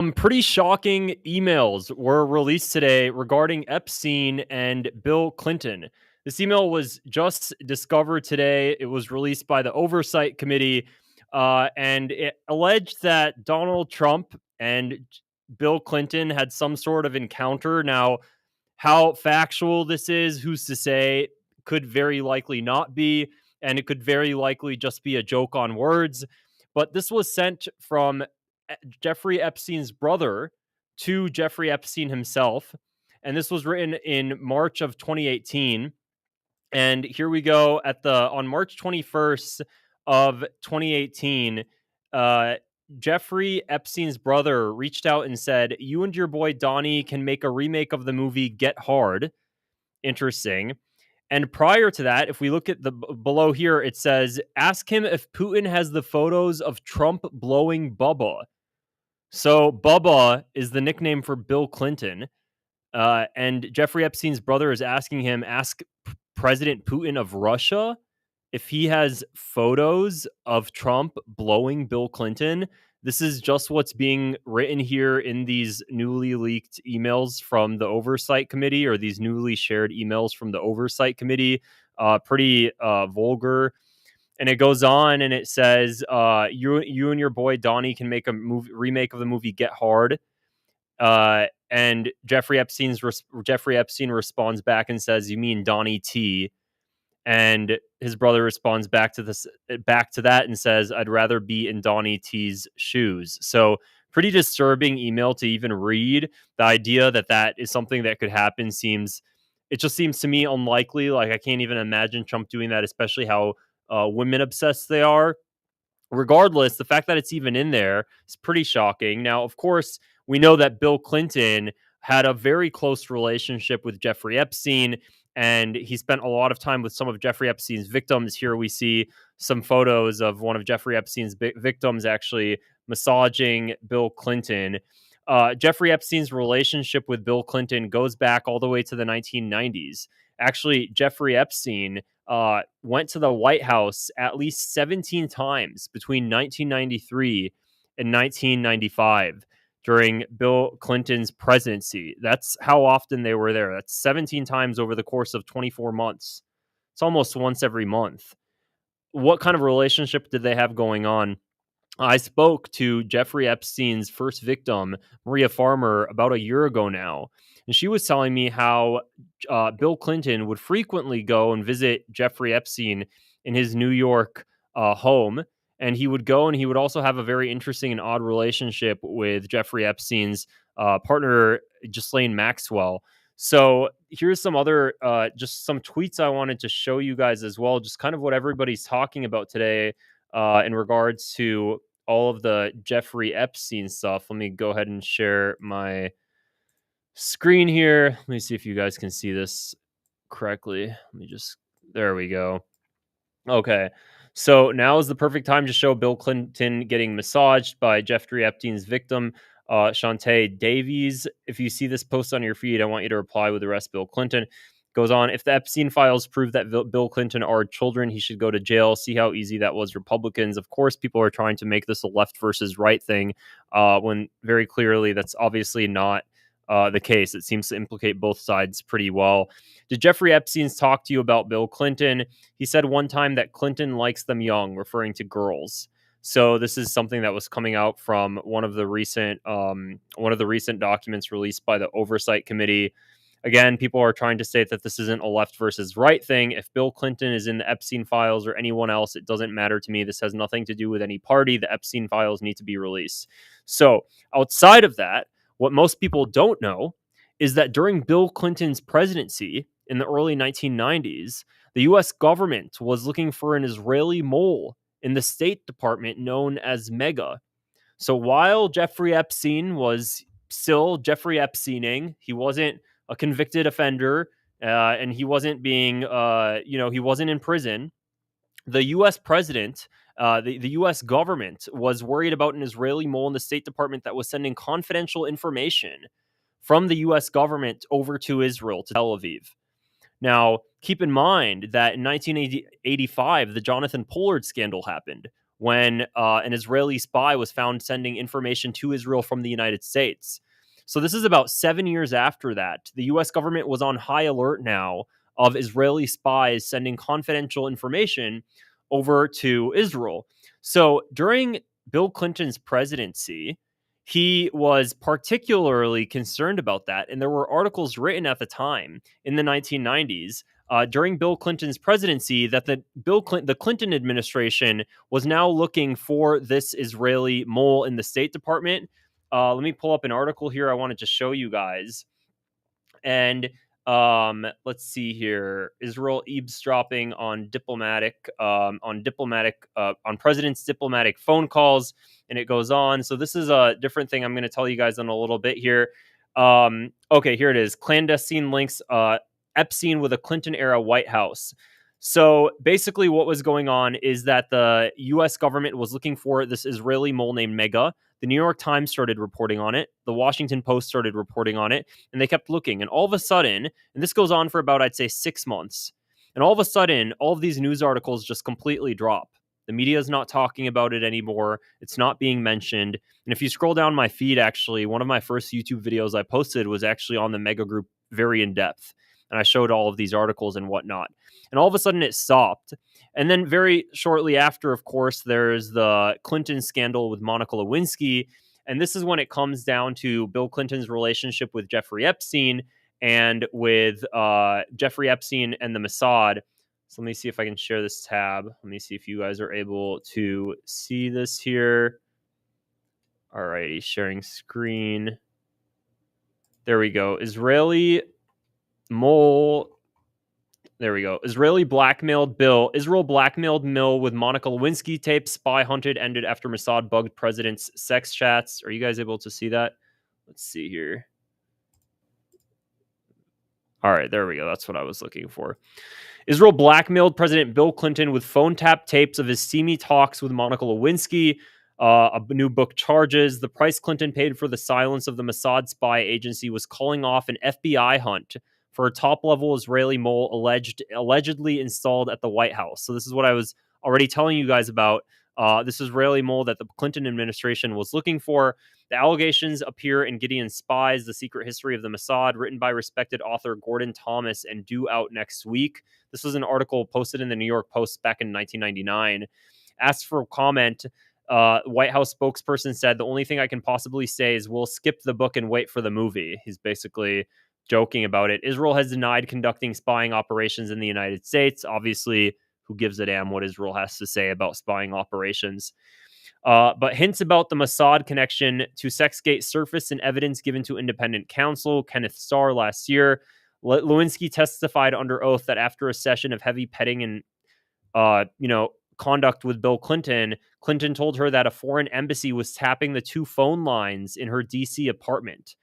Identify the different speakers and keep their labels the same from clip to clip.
Speaker 1: Some pretty shocking emails were released today regarding Epstein and Bill Clinton. This email was just discovered today. It was released by the Oversight Committee, and it alleged that Donald Trump and Bill Clinton had some sort of encounter. Now, how factual this is, who's to say? Could very likely not be, and it could very likely just be a joke on words. But this was sent from Jeffrey Epstein's brother to Jeffrey Epstein himself. And this was written in March of 2018. And here we go on March 21st of 2018. Uh, Jeffrey Epstein's brother reached out and said, "You and your boy Donnie can make a remake of the movie Get Hard." Interesting. And prior to that, if we look at the below here, it says, "Ask him if Putin has the photos of Trump blowing Bubba." So Bubba is the nickname for Bill Clinton. And Jeffrey Epstein's brother is asking him, ask President Putin of Russia if he has photos of Trump blowing Bill Clinton. This is just what's being written here in these newly leaked emails from the Oversight Committee, or these newly shared emails from the Oversight Committee. Pretty vulgar. And it goes on and it says, you and your boy Donnie can make a remake of the movie Get Hard. And Jeffrey Epstein responds back and says, "You mean Donnie T?" And his brother responds back to that and says, "I'd rather be in Donnie T's shoes." So pretty disturbing email to even read. The idea that that is something that could happen it just seems to me unlikely. Like, I can't even imagine Trump doing that, especially how women obsessed they are. Regardless, the fact that it's even in there is pretty shocking. Now, of course, we know that Bill Clinton had a very close relationship with Jeffrey Epstein, and he spent a lot of time with some of Jeffrey Epstein's victims. Here we see some photos of one of Jeffrey Epstein's victims actually massaging Bill Clinton. Jeffrey Epstein's relationship with Bill Clinton goes back all the way to the 1990s. Actually, Jeffrey Epstein went to the White House at least 17 times between 1993 and 1995 during Bill Clinton's presidency. That's how often they were there. That's 17 times over the course of 24 months. It's almost once every month. What kind of relationship did they have going on? I spoke to Jeffrey Epstein's first victim, Maria Farmer, about a year ago now. And she was telling me how Bill Clinton would frequently go and visit Jeffrey Epstein in his New York home. And he would go and he would also have a very interesting and odd relationship with Jeffrey Epstein's partner, Ghislaine Maxwell. So here's some other, just some tweets I wanted to show you guys as well, just kind of what everybody's talking about today in regards to all of the Jeffrey Epstein stuff. Let me go ahead and share my screen here. Let me see if you guys can see this correctly. There we go. Okay. So now is the perfect time to show Bill Clinton getting massaged by Jeffrey Epstein's victim, Shantae Davies. If you see this post on your feed, I want you to reply with the rest Bill Clinton. Goes on, if the Epstein files prove that Bill Clinton are children, he should go to jail. See how easy that was, Republicans. Of course, people are trying to make this a left versus right thing, when very clearly that's obviously not the case. It seems to implicate both sides pretty well. Did Jeffrey Epstein talk to you about Bill Clinton? He said one time that Clinton likes them young, referring to girls. So this is something that was coming out from one of the recent documents released by the Oversight Committee. Again, people are trying to state that this isn't a left versus right thing. If Bill Clinton is in the Epstein files or anyone else, it doesn't matter to me. This has nothing to do with any party. The Epstein files need to be released. So outside of that, what most people don't know is that during Bill Clinton's presidency in the early 1990s, the U.S. government was looking for an Israeli mole in the State Department known as Mega. So while Jeffrey Epstein was still Jeffrey Epsteining, he wasn't a convicted offender, and he wasn't being, he wasn't in prison. The U.S. president, the U.S. government was worried about an Israeli mole in the State Department that was sending confidential information from the U.S. government over to Israel, to Tel Aviv. Now, keep in mind that in 1985, the Jonathan Pollard scandal happened, when an Israeli spy was found sending information to Israel from the United States. So this is about 7 years after that. The US government was on high alert now of Israeli spies sending confidential information over to Israel. So during Bill Clinton's presidency, he was particularly concerned about that. And there were articles written at the time in the 1990s during Bill Clinton's presidency that the Clinton administration was now looking for this Israeli mole in the State Department. Let me pull up an article here I wanted to show you guys. And let's see here. Israel eavesdropping on on president's diplomatic phone calls, and it goes on. So this is a different thing I'm going to tell you guys in a little bit here. Okay, here it is. Clandestine links Epstein with a Clinton era White House. So basically, what was going on is that the U.S. government was looking for this Israeli mole named Mega. The New York Times started reporting on it. The Washington Post started reporting on it, and they kept looking. And all of a sudden, and this goes on for about, I'd say, 6 months. And all of a sudden, all of these news articles just completely drop. The media is not talking about it anymore. It's not being mentioned. And if you scroll down my feed, actually, one of my first YouTube videos I posted was actually on the Mega Group very in depth. And I showed all of these articles and whatnot. And all of a sudden it stopped. And then very shortly after, of course, there's the Clinton scandal with Monica Lewinsky. And this is when it comes down to Bill Clinton's relationship with Jeffrey Epstein and with Jeffrey Epstein and the Mossad. So let me see if I can share this tab. Let me see if you guys are able to see this here. All righty, sharing screen. There we go. Israeli mole. There we go. Israel blackmailed Mill with Monica Lewinsky tape. Spy hunted ended after Mossad bugged president's sex chats. Are you guys able to see that? Let's see here. All right, there we go. That's what I was looking for. Israel blackmailed President Bill Clinton with phone tap tapes of his steamy talks with Monica Lewinsky. A new book charges the price Clinton paid for the silence of the Mossad spy agency was calling off an FBI hunt for a top-level Israeli mole allegedly installed at the White House. So this is what I was already telling you guys about. This Israeli mole that the Clinton administration was looking for. The allegations appear in Gideon Spies, The Secret History of the Mossad, written by respected author Gordon Thomas and due out next week. This was an article posted in the New York Post back in 1999. Asked for comment, White House spokesperson said, the only thing I can possibly say is we'll skip the book and wait for the movie. He's basically joking about it. Israel has denied conducting spying operations in the United States. Obviously, who gives a damn what Israel has to say about spying operations? But hints about the Mossad connection to Sexgate surfaced in evidence given to independent counsel Kenneth Starr last year. Lewinsky testified under oath that after a session of heavy petting and, conduct with Bill Clinton, Clinton told her that a foreign embassy was tapping the 2 phone lines in her DC apartment.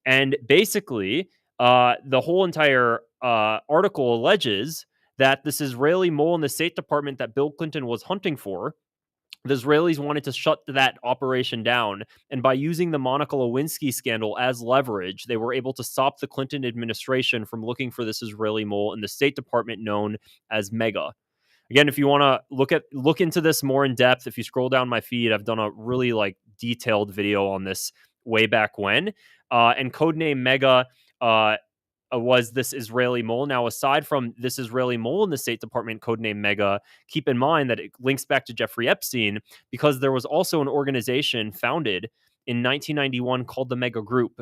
Speaker 1: And basically, the whole entire article alleges that this Israeli mole in the State Department that Bill Clinton was hunting for, the Israelis wanted to shut that operation down. And by using the Monica Lewinsky scandal as leverage, they were able to stop the Clinton administration from looking for this Israeli mole in the State Department known as Mega. Again, if you want to look into this more in depth, if you scroll down my feed, I've done a really detailed video on this way back when. And codename Mega was this Israeli mole. Now, aside from this Israeli mole in the State Department, codename Mega, keep in mind that it links back to Jeffrey Epstein because there was also an organization founded in 1991 called the Mega Group.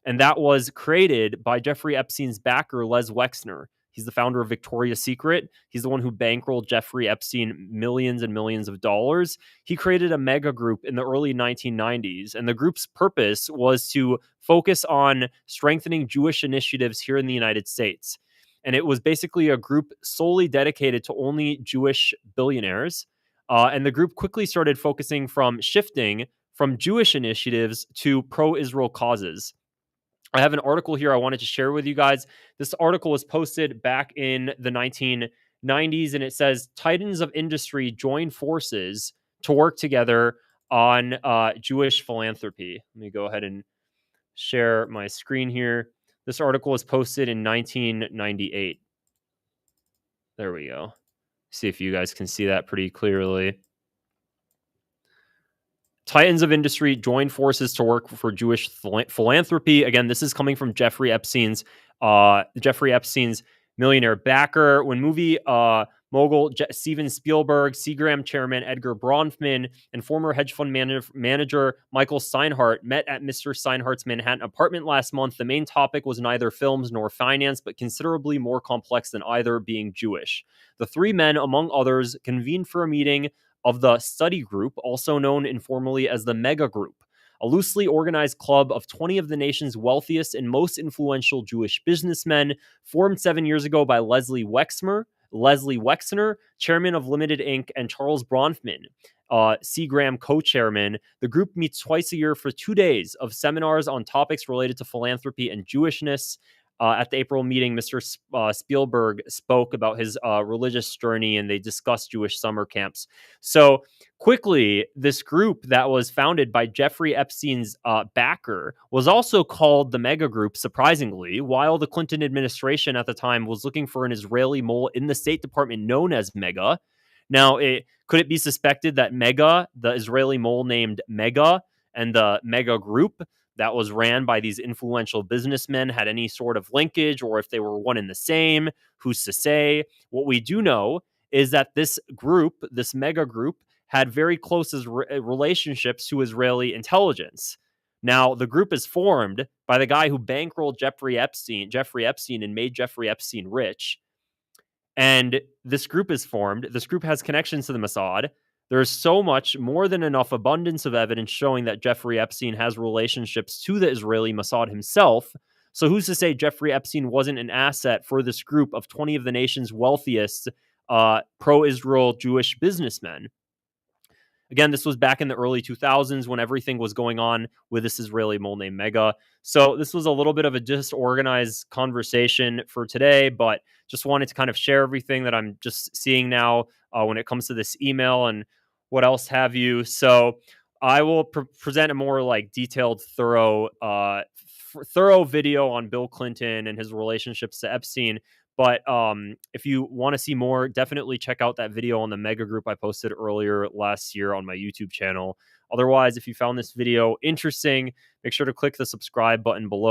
Speaker 1: And that was created by Jeffrey Epstein's backer, Les Wexner. He's the founder of Victoria's Secret. He's the one who bankrolled Jeffrey Epstein millions and millions of dollars. He created a mega group in the early 1990s, and the group's purpose was to focus on strengthening Jewish initiatives here in the United States. And it was basically a group solely dedicated to only Jewish billionaires. And the group quickly started shifting from Jewish initiatives to pro-Israel causes. I have an article here I wanted to share with you guys. This article was posted back in the 1990s, and it says Titans of industry join forces to work together on Jewish philanthropy. Let me go ahead and share my screen here. This article was posted in 1998. There we go. See if you guys can see that pretty clearly. Titans of industry join forces to work for Jewish philanthropy. Again, this is coming from Jeffrey Epstein's millionaire backer. When movie mogul Steven Spielberg, Seagram chairman Edgar Bronfman, and former hedge fund manager Michael Steinhardt met at Mr. Steinhardt's Manhattan apartment last month, the main topic was neither films nor finance, but considerably more complex than either, being Jewish. The three men, among others, convened for a meeting of the study group, also known informally as the Mega Group, a loosely organized club of 20 of the nation's wealthiest and most influential Jewish businessmen, formed 7 years ago by Leslie Wexner, chairman of Limited Inc., and Charles Bronfman, Seagram co-chairman. The group meets twice a year for 2 days of seminars on topics related to philanthropy and Jewishness. At the April meeting, Mr. Spielberg spoke about his religious journey, and they discussed Jewish summer camps. So quickly, this group that was founded by Jeffrey Epstein's backer was also called the Mega Group, surprisingly, while the Clinton administration at the time was looking for an Israeli mole in the State Department known as Mega. Now, could it be suspected that Mega, the Israeli mole named Mega, and the Mega Group that was ran by these influential businessmen had any sort of linkage, or if they were one and the same? Who's to say? What we do know is that this group, this Mega Group, had very close relationships to Israeli intelligence. Now, the group is formed by the guy who bankrolled Jeffrey Epstein, and made Jeffrey Epstein rich. And this group is formed. This group has connections to the Mossad. There is so much, more than enough abundance of evidence showing that Jeffrey Epstein has relationships to the Israeli Mossad himself. So who's to say Jeffrey Epstein wasn't an asset for this group of 20 of the nation's wealthiest pro-Israel Jewish businessmen? Again, this was back in the early 2000s when everything was going on with this Israeli mole named Mega. So this was a little bit of a disorganized conversation for today, but just wanted to kind of share everything that I'm just seeing now when it comes to this email and what else have you. So I will present a more like detailed, thorough video on Bill Clinton and his relationships to Epstein. But if you want to see more, definitely check out that video on the Mega Group I posted earlier last year on my YouTube channel. Otherwise, if you found this video interesting, make sure to click the subscribe button below.